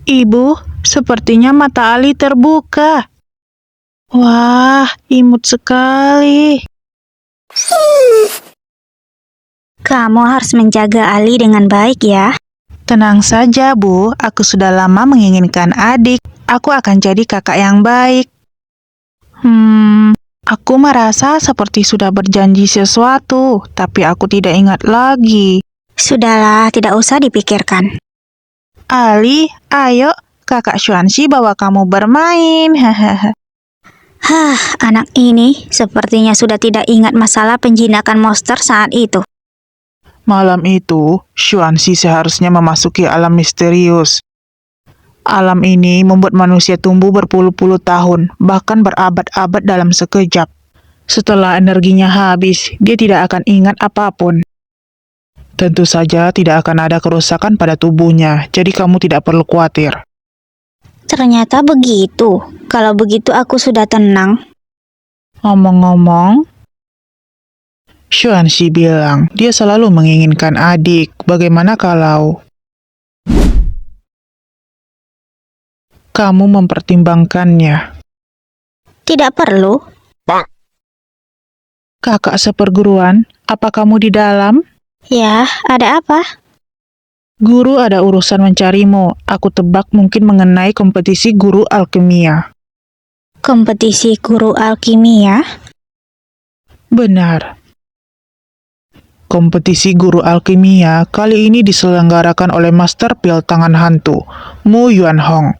Ibu, sepertinya mata Ali terbuka. Wah, imut sekali. Kamu harus menjaga Ali dengan baik ya. Tenang saja, Bu. Aku sudah lama menginginkan adik. Aku akan jadi kakak yang baik. Aku merasa seperti sudah berjanji sesuatu, tapi aku tidak ingat lagi. Sudahlah, tidak usah dipikirkan. Ali, ayo, kakak Xuanxi bawa kamu bermain. Hahaha. Anak ini sepertinya sudah tidak ingat masalah penjinakan monster saat itu. Malam itu, Xuanxi seharusnya memasuki alam misterius. Alam ini membuat manusia tumbuh berpuluh-puluh tahun, bahkan berabad-abad dalam sekejap. Setelah energinya habis, dia tidak akan ingat apapun. Tentu saja tidak akan ada kerusakan pada tubuhnya, jadi kamu tidak perlu khawatir. Ternyata begitu. Kalau begitu aku sudah tenang. Ngomong-ngomong, Xuanxi bilang dia selalu menginginkan adik. Bagaimana kalau kamu mempertimbangkannya? Tidak perlu. Kakak seperguruan, apa kamu di dalam? Ya, ada apa? Guru ada urusan mencarimu. Aku tebak mungkin mengenai kompetisi guru alkimia. Kompetisi guru alkimia? Benar. Kompetisi guru alkimia kali ini diselenggarakan oleh Master Pil Tangan Hantu, Mu Yuanhong.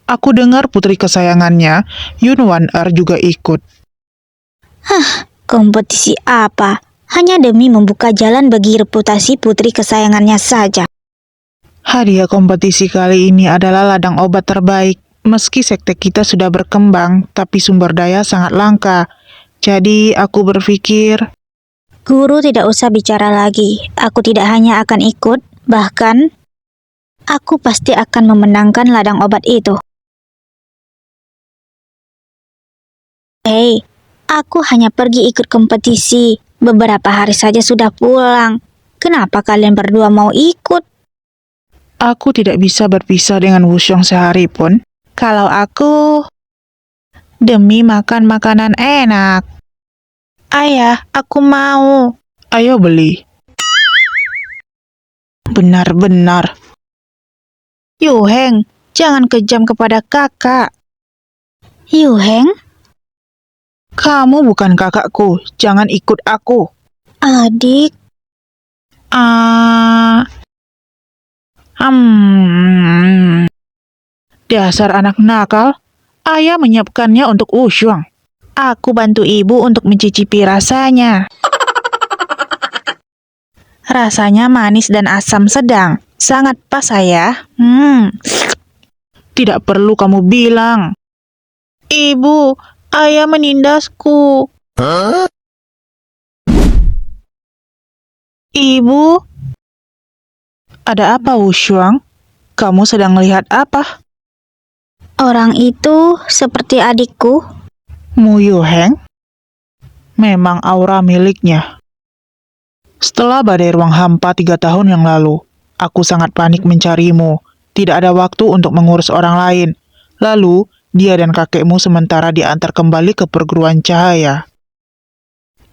Aku dengar putri kesayangannya, Yun Wan-er juga ikut. Kompetisi apa? Hanya demi membuka jalan bagi reputasi putri kesayangannya saja. Hadiah kompetisi kali ini adalah ladang obat terbaik. Meski sekte kita sudah berkembang, tapi sumber daya sangat langka. Jadi aku berpikir, Guru tidak usah bicara lagi. Aku tidak hanya akan ikut, bahkan aku pasti akan memenangkan ladang obat itu. Hei, aku hanya pergi ikut kompetisi. Beberapa hari saja sudah pulang. Kenapa kalian berdua mau ikut? aku tidak bisa berpisah dengan Wuxiong sehari pun. Kalau aku demi makan makanan enak. Ayah, aku mau. Ayo beli. Benar-benar. Yu Heng, jangan kejam kepada kakak. Yu Heng, Kamu bukan kakakku, jangan ikut aku. adik, Dasar anak nakal. Ayah menyiapkannya untuk Wuxiong. Aku bantu ibu untuk mencicipi rasanya. Rasanya manis dan asam sedang. Sangat pas, ayah. Tidak perlu kamu bilang. Ibu, ayah menindasku. Ibu? Ada apa, Wuxiong? Kamu sedang melihat apa? orang itu seperti adikku. Mu Yuheng? Memang aura miliknya. Setelah badai ruang hampa 3 tahun yang lalu, aku sangat panik mencarimu. Tidak ada waktu untuk mengurus orang lain. Lalu, dia dan kakekmu sementara diantar kembali ke perguruan cahaya.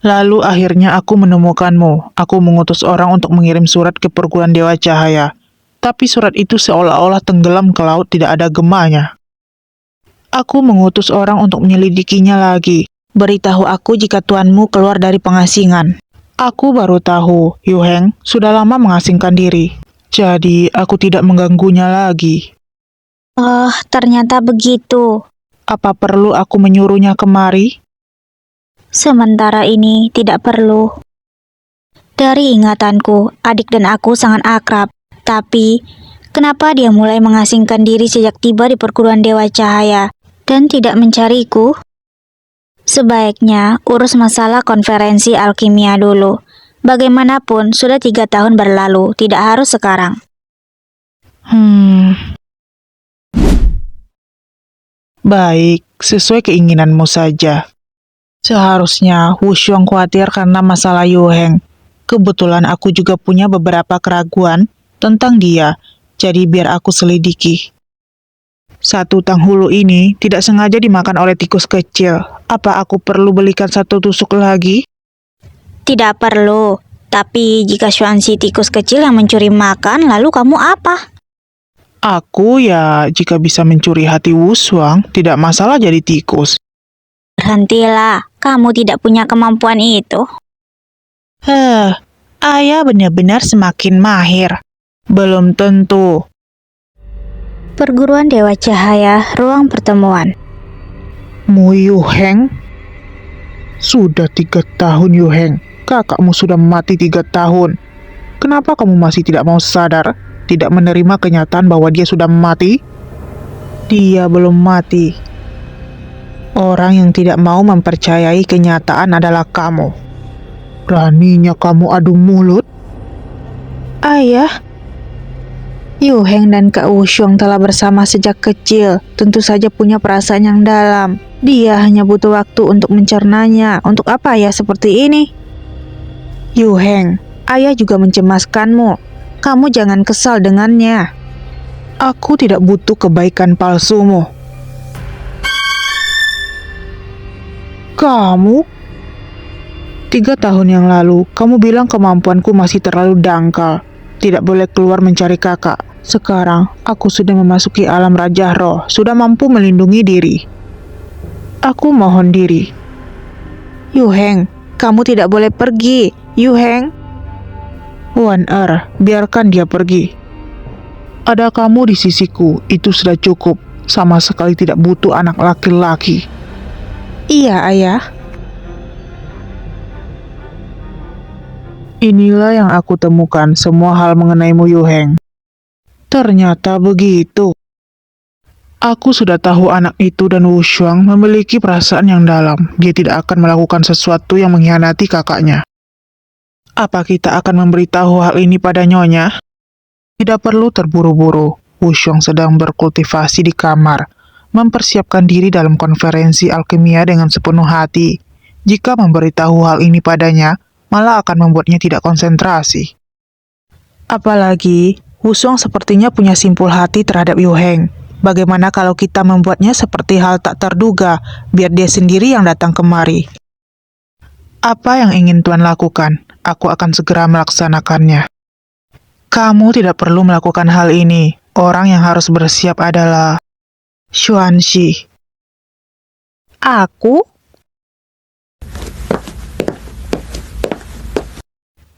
Lalu akhirnya aku menemukanmu. Aku mengutus orang untuk mengirim surat ke perguruan Dewa Cahaya. Tapi surat itu seolah-olah tenggelam ke laut, tidak ada gemanya. Aku mengutus orang untuk menyelidikinya lagi. Beritahu aku jika tuanmu keluar dari pengasingan. Aku baru tahu, Yu Heng sudah lama mengasingkan diri. Jadi, aku tidak mengganggunya lagi. Oh, ternyata begitu. Apa perlu aku menyuruhnya kemari? Sementara ini tidak perlu. Dari ingatanku, adik dan aku sangat akrab. Tapi, kenapa dia mulai mengasingkan diri sejak tiba di perguruan Dewa Cahaya dan tidak mencariku? Sebaiknya urus masalah konferensi alkimia dulu. Bagaimanapun, sudah 3 tahun berlalu, tidak harus sekarang. Baik, sesuai keinginanmu saja. Seharusnya Wuxiong khawatir karena masalah Yu Heng. Kebetulan aku juga punya beberapa keraguan tentang dia, jadi biar aku selidiki. Satu tanghulu ini tidak sengaja dimakan oleh tikus kecil. Apa aku perlu belikan satu tusuk lagi? Tidak perlu. Tapi jika Xuan si tikus kecil yang mencuri makan, lalu kamu apa? Aku ya, jika bisa mencuri hati Wushuang, tidak masalah jadi tikus. Berhentilah, kamu tidak punya kemampuan itu. Ayah benar-benar semakin mahir. Belum tentu. Perguruan Dewa Cahaya, ruang pertemuan. Mu Yu Heng? Sudah 3 tahun Yu Heng. Kakakmu sudah mati 3 tahun. Kenapa kamu masih tidak mau sadar? Tidak menerima kenyataan bahwa dia sudah mati? Dia belum mati. Orang yang tidak mau mempercayai kenyataan adalah kamu. Beraninya kamu adu mulut? Ayah, Yu Heng dan Kak Wushuang telah bersama sejak kecil. Tentu saja punya perasaan yang dalam. Dia hanya butuh waktu untuk mencernanya. Untuk apa ayah seperti ini? Yu Heng, ayah juga mencemaskanmu. Kamu jangan kesal dengannya. Aku tidak butuh kebaikan palsumu. Kamu? 3 tahun yang lalu, kamu bilang kemampuanku masih terlalu dangkal. Tidak boleh keluar mencari kakak. Sekarang, aku sudah memasuki alam Raja Roh, sudah mampu melindungi diri. Aku mohon diri. Yu Heng, kamu tidak boleh pergi. Yu Heng. Wan biarkan dia pergi. Ada kamu di sisiku, itu sudah cukup. Sama sekali tidak butuh anak laki-laki. Iya, ayah. Inilah yang aku temukan, semua hal mengenaimu Yu Heng. Ternyata begitu. Aku sudah tahu anak itu dan Wushuang memiliki perasaan yang dalam. Dia tidak akan melakukan sesuatu yang mengkhianati kakaknya. Apa kita akan memberitahu hal ini pada Nyonya? Tidak perlu terburu-buru. Wushuang sedang berkultivasi di kamar, mempersiapkan diri dalam konferensi alkimia dengan sepenuh hati. Jika memberitahu hal ini padanya, malah akan membuatnya tidak konsentrasi. Apalagi, Wushuang sepertinya punya simpul hati terhadap Yu Heng. Bagaimana kalau kita membuatnya seperti hal tak terduga, biar dia sendiri yang datang kemari? Apa yang ingin Tuan lakukan? Aku akan segera melaksanakannya. Kamu tidak perlu melakukan hal ini. Orang yang harus bersiap adalah Xuanxi. Aku?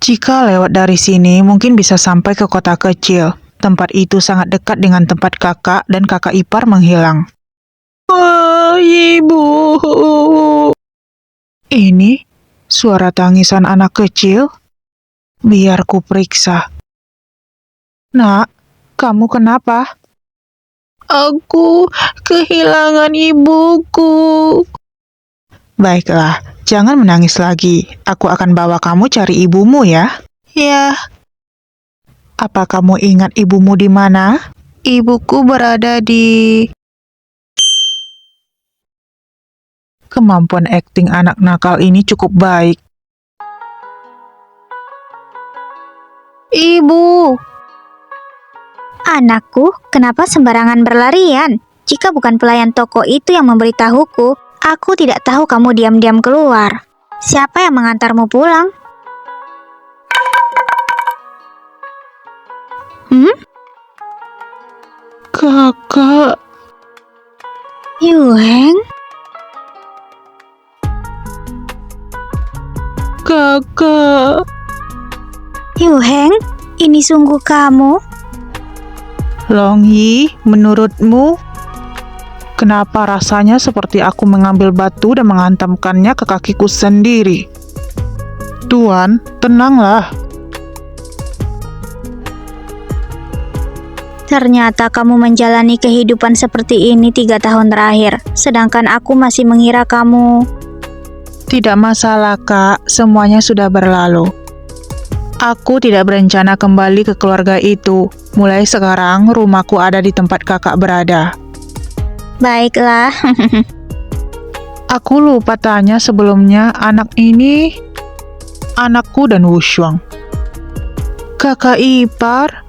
Jika lewat dari sini, mungkin bisa sampai ke kota kecil. Tempat itu sangat dekat dengan tempat kakak dan kakak ipar menghilang. Oh, ibu. Ini suara tangisan anak kecil. Biar ku periksa. Nak, kamu kenapa? Aku kehilangan ibuku. Baiklah, jangan menangis lagi. Aku akan bawa kamu cari ibumu ya. Ya. Apa kamu ingat ibumu di mana? Ibuku berada di... Kemampuan akting anak nakal ini cukup baik. Ibu! Anakku, kenapa sembarangan berlarian? Jika bukan pelayan toko itu yang memberitahuku, aku tidak tahu kamu diam-diam keluar. Siapa yang mengantarmu pulang? Kakak... Yu Heng? Kakak... Yu Heng, ini sungguh kamu? Long Yi, menurutmu, kenapa rasanya seperti aku mengambil batu dan menghantamkannya ke kakiku sendiri? Tuan, tenanglah. Ternyata kamu menjalani kehidupan seperti ini 3 tahun terakhir, sedangkan aku masih mengira kamu... Tidak masalah, Kak. Semuanya sudah berlalu. Aku tidak berencana kembali ke keluarga itu. Mulai sekarang, rumahku ada di tempat kakak berada. Baiklah. Aku lupa tanya sebelumnya, anak ini... anakku dan Wushuang. Kakak ipar?